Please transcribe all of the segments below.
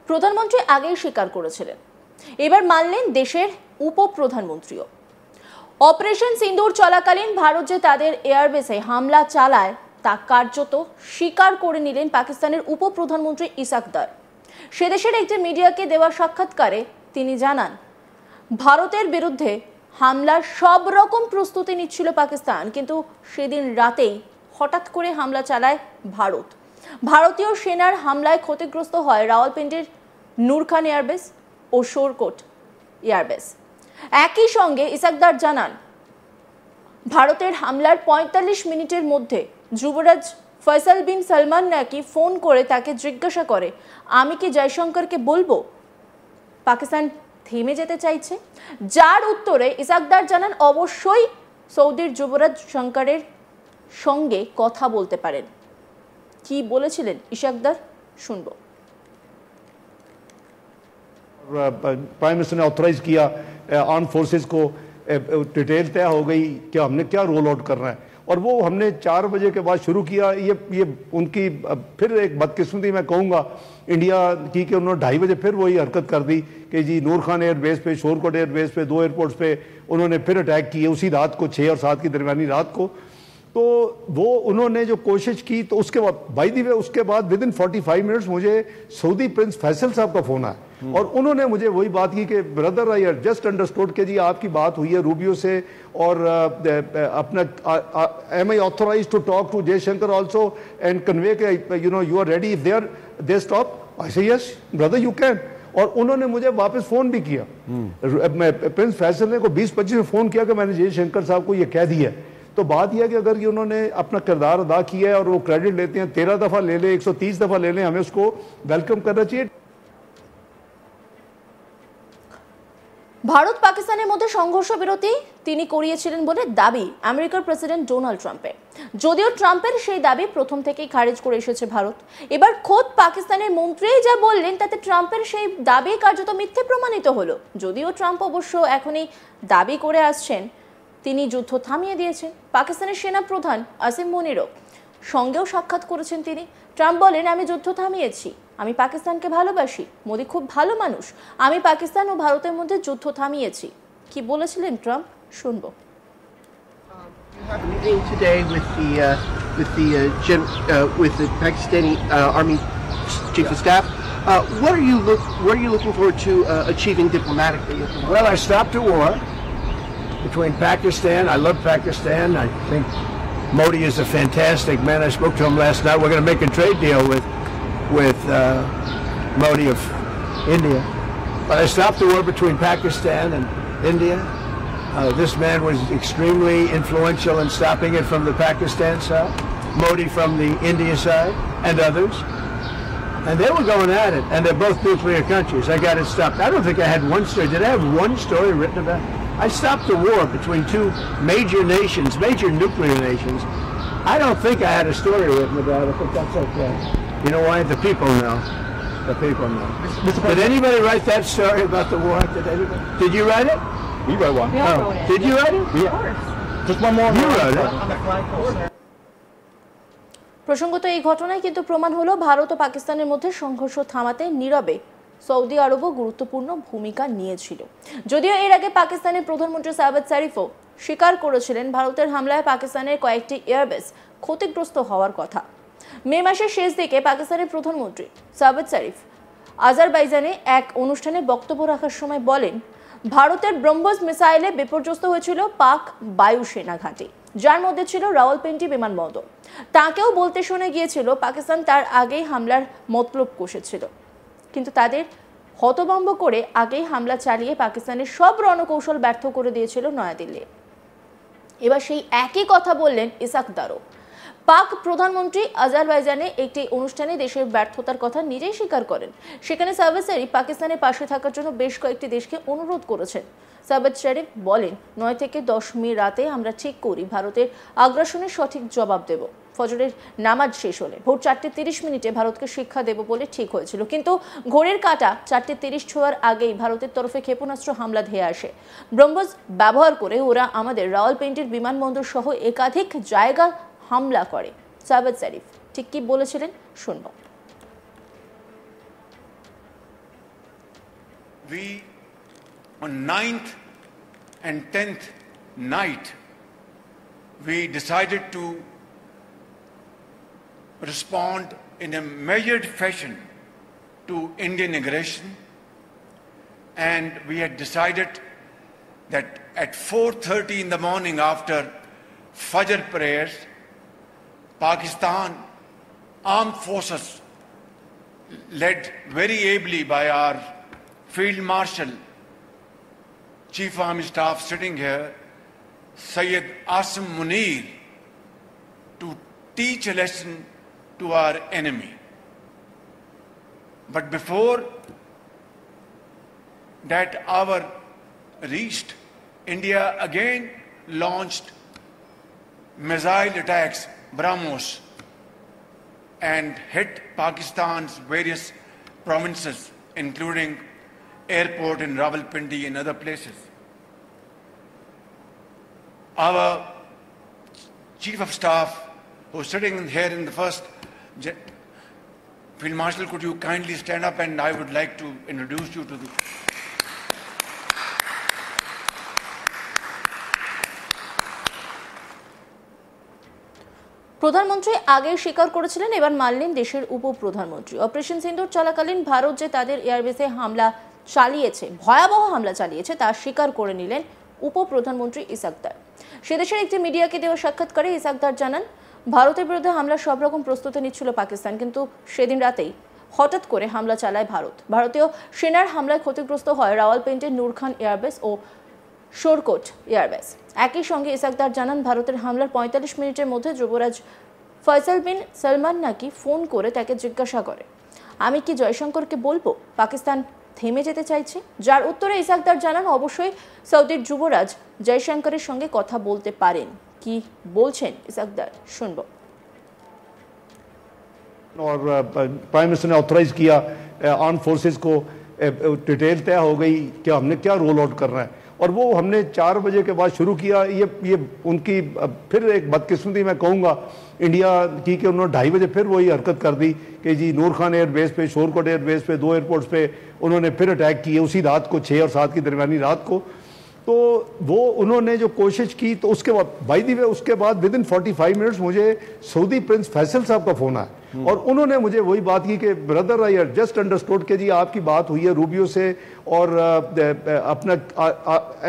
প্রধানমন্ত্রী আগেই স্বীকার করেছিলেন, এবার মানলেন দেশের উপপ্রধানমন্ত্রীও। অপারেশন সিন্দুর চলাকালীন ভারত যে তাদের এয়ারবেসে হামলা চালায় তা কার্যত স্বীকার করে নিলেন পাকিস্তানের উপপ্রধানমন্ত্রী ইসাক দার। সে দেশের একটি মিডিয়াকে দেওয়া সাক্ষাৎকারে তিনি জানান, ভারতের বিরুদ্ধে হামলার সব রকম প্রস্তুতি নিচ্ছিল পাকিস্তান, কিন্তু সেদিন রাতেই হঠাৎ করে হামলা চালায় ভারত। ভারতীয় সেনার হামলায় ক্ষতিগ্রস্ত হয় রাওয়ালপিন্ডির নূর খান এয়ারবেস ও শোরকোট এয়ারবেস। একই সঙ্গে ইসাকদার জানান, ভারতের হামলার ৪৫ মিনিটের মধ্যে যুবরাজ ফয়সাল বিন সালমান নাকি ফোন করে তাকে জিজ্ঞাসা করে, আমি কি জয়শঙ্করকে বলবো পাকিস্তান থেমে যেতে চাইছে? যার উত্তরে ইসাকদার জানান, অবশ্যই সৌদির যুবরাজ শঙ্করের সঙ্গে কথা বলতে পারেন। কি বলেছিলেন ইসাকদার, শুনবো। प्राइम मिनिस्टर ने ऑथराइज किया आर्म फोर्सेस को, डिटेल तय हो गई कि हमने क्या रोल आउट करना है, और वो हमने 4 बजे के बाद शुरू किया। ये उनकी फिर एक बदकिस्मती मैं कहूँगा इंडिया की कि उन्होंने 2:30 बजे फिर वही हरकत कर दी कि जी नूर खान एयरबेस पे, शोरकोट एयरबेस पे, 2 एयरपोर्ट्स पे उन्होंने फिर अटैक किए उसी रात को, 6 और 7 की दरमियानी रात को। तो वो उन्होंने जो कोशिश की, तो उसके बाद बाय द वे उसके बाद विद इन 45 मिनट्स मुझे सऊदी प्रिंस फैसल साहब का फोन आया और उन्होंने मुझे वही बात की कि ब्रदर आई जस्ट अंडरस्टूड कि जी आपकी बात हुई है रूबियो से, और अपना am I authorise to talk to Jaishankar also and convey के you know you are ready if they stop. I say yes brother you can. और उन्होंने मुझे वापस फोन भी किया, प्रिंस फैसल ने को 20-25 में फोन किया कि मैंने जयशंकर साहब को ये कह दिया। तो बात यह कि अगर ये उन्होंने अपना किरदार अदा किया है और वो क्रेडिट लेते हैं, 13 दफा ले ले, 130 दफा ले लें, हमें उसको वेलकम करना चाहिए। ভারত পাকিস্তানের মধ্যে সংঘর্ষ বিরতি তিনি করিয়েছিলেন বলে দাবি আমেরিকার প্রেসিডেন্ট ডোনাল্ড ট্রাম্পের। যদিও ট্রাম্পের সেই দাবি প্রথম থেকেই খারিজ করে এসেছে ভারত। এবার খোদ পাকিস্তানের মন্ত্রী যা বললেন তাতে ট্রাম্পের সেই দাবি কার্যত মিথ্যে প্রমাণিত হলো। যদিও ট্রাম্প অবশ্য এখনই দাবি করে আসছেন তিনি যুদ্ধ থামিয়ে দিয়েছেন। পাকিস্তানের সেনা প্রধান আসিম মুনিরও সঙ্গেও সাক্ষাৎ করেছেন তিনি। ট্রাম্প বলেন, আমি যুদ্ধ থামিয়েছি, আমি পাকিস্তানকে ভালোবাসি, মোদি খুব ভালো মানুষ, আমি পাকিস্তান ও ভারতের মধ্যে যুদ্ধ থামিয়েছি। কি বলেছিলেন ট্রাম্প, শুনবো। with the Pakistani Army Chief of Staff. What are you looking forward to achieving diplomatically? Well, I stopped a war between Pakistan. I love Pakistan. I think Modi is a fantastic man. I spoke to him last night. We're going to make a trade deal with Modi of India. But I stopped the war between Pakistan and India. This man was extremely influential in stopping it from the Pakistan side, Modi from the India side, and others. And they were going at it, and they're both nuclear countries. I got it stopped. I don't think I had one story. Did I have one story written about it? I stopped the war between two major nations, major nuclear nations. I don't think I had a story written about it, but that's okay. You know why? The people know. The people know. Did anybody write that story about the war? Did anybody? Did you write it? We wrote one. We all wrote it. Did you write it? Yeah. Just one more. You wrote it. প্রসঙ্গত এই ঘটনায় কিন্তু প্রমাণ হলো ভারত ও পাকিস্তানের মধ্যে সংঘর্ষ থামাতে নীরবে সৌদি আরবও গুরুত্বপূর্ণ ভূমিকা নিয়েছিল। যদিও এর আগে পাকিস্তানের প্রধানমন্ত্রী শাহবাজ শরীফও স্বীকার করেছিলেন ভারতের হামলায় পাকিস্তানের কয়েকটি এয়ারবেস ক্ষতিগ্রস্ত হওয়ার কথা। মে মাসের শেষ দিকে পাকিস্তানের প্রধানমন্ত্রী শাহবাজ শরীফ আজারবাইজানে এক অনুষ্ঠানে বক্তব্য রাখার সময় বলেন, ভারতের ব্রহ্মোস মিসাইলে বিপর্যস্ত হয়েছিল পাক বায়ুসেনা ঘাঁটি, যার মধ্যে ছিল রাওয়ালপিন্ডি বিমানবন্দর। তাকেও বলতে শোনা গিয়েছিল পাকিস্তান তার আগেই হামলার মতলব কষেছিল, কিন্তু তাদের হতভম্ব করে আগেই হামলা চালিয়ে পাকিস্তানের সব রণকৌশল ব্যর্থ করে দিয়েছিল নয়াদিল্লি। এবার সেই একই কথা বললেন ইসাক দারও। পাক প্রধানমন্ত্রী আজারবাইজানে একটি অনুষ্ঠানে দেশের ব্যর্থতার কথা নিজেই স্বীকার করেন। সেখানে শাহবাজ শরীফ পাকিস্তানের পাশে থাকার জন্য বেশ কয়েকটি দেশকে অনুরোধ করেছেন। শাহবাজ শরীফ বলেন, 9 থেকে 10 মে রাতে আমরা ঠিক করি ভারতের আগ্রাসনের সঠিক জবাব দেব। ফজরের নামাজ শেষ হলে ভোর 4:30 ভারতকে শিক্ষা দেব বলে ঠিক হয়েছিল, কিন্তু ঘড়ির কাঁটা 4:30 ছোঁয়ার আগেই ভারতের তরফে ক্ষেপণাস্ত্র হামলা ধেয়ে আসে। ব্রহ্মোস ব্যবহার করে ওরা আমাদের রাওয়ালপিন্ডির বিমানবন্দর সহ একাধিক জায়গা হামলা করে। শাহবাজ শরীফ ঠিক কি বলেছিলেন, শুনব। we, on 9th and 10th night, we decided to respond in a measured fashion to Indian aggression, and we had decided that at 4:30 in the morning after Fajr prayers, Pakistan armed forces, led very ably by our Field Marshal, Chief Army Staff sitting here, Syed Asim Munir, to teach a lesson to our enemy. But before that hour reached, India again launched missile attacks, BrahMos, and hit Pakistan's various provinces, including airport in Rawalpindi and other places. Our Chief of Staff, who's sitting here in the first, Field Marshal, could you kindly stand up, and I would like to introduce you to the... প্রধানমন্ত্রী আগে স্বীকার করেছিলেন, এবার মানলেন দেশের উপপ্রধানমন্ত্রী। Operation সিন্দুর চলাকালীন ভারত যে তাদের এয়ারবেসে হামলা চালিয়েছে, ভয়াবহ হামলা চালিয়েছে, তা স্বীকার করে নিলেন উপপ্রধানমন্ত্রী ইসাকদার। সেদেশের একটি মিডিয়াকে দেওয়া সাক্ষাৎকারে ইসাকদার জানান, ভারতের বিরুদ্ধে হামলার সব রকম প্রস্তুতি নিচ্ছিল পাকিস্তান, কিন্তু সেদিন রাতেই হঠাৎ করে হামলা চালায় ভারত। ভারতীয় সেনার হামলায় ক্ষতিগ্রস্ত হয় রাওয়ালপিন্ডির নূর খান এয়ারবেস ও শোরকোট এয়ারবেস। একই সঙ্গে ইসাকদার জানান, ভারতের হামলার ৪৫ মিনিটের মধ্যে যুবরাজ ফয়সাল বিন সালমান নাকি ফোন করে তাকে জিজ্ঞাসা করে, আমি কি জয়শঙ্করকে বলবো পাকিস্তান থেমে যেতে চাইছে? যার উত্তরে ইসাকদার জানান, অবশ্যই সৌদির যুবরাজ জয়শঙ্করের সঙ্গে কথা বলতে পারেন। কি বলছেন ইসাকদার শুনবো। और प्राइम मिनिस्टर ने ऑथराइज किया आर्म फोर्सेस को, डिटेल तय हो गई कि हमने क्या रोल आउट करना है, और वो हमने 4 बजे के बाद शुरू किया। ये उनकी फिर एक बदकिस्मती मैं कहूँगा इंडिया की कि उन्होंने 2:30 बजे फिर वही हरकत कर दी कि जी नूर खान एयरबेस पे, शोरकोट एयरबेस पे, 2 एयरपोर्ट्स पे उन्होंने फिर अटैक किए उसी रात को, 6 और 7 की दरमियानी रात को। तो वो उन्होंने जो कोशिश की, तो उसके बाद बाय द वे उसके बाद विद इन 45 मिनट्स मुझे सऊदी प्रिंस फैसल साहब का फ़ोन आया, और उन्होंने मुझे वही बात की कि ब्रदर आई जस्ट अंडरस्टूड कि जी आपकी बात हुई है रूबियो से, और अपना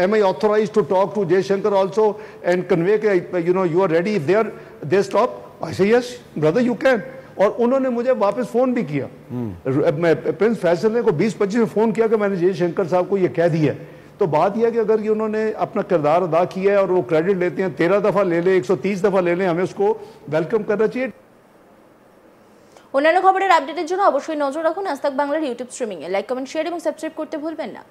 am I authorise to talk to Jaishankar also and convey के you are ready if they stop. I say yes brother you can. और उन्होंने मुझे वापस फ़ोन भी किया, प्रिंस फैसल ने को 20-25 में फ़ोन किया कि मैंने जयशंकर साहब को ये कह दिया। तो बात यह कि अगर ये उन्होंने अपना किरदार अदा किया है और वो क्रेडिट लेते हैं, 13 दफ़ा ले लें, 130 दफ़ा ले लें, हमें उसको वेलकम करना चाहिए। অন্যান্য খবরের আপডেটের জন্য অবশ্যই নজর রাখুন আজ তাক বাংলার ইউটিউব স্ট্রিমিংয়ে। লাইক, কমেন্ট, শেয়ার এবং সাবস্ক্রাইব করতে ভুলবেন না।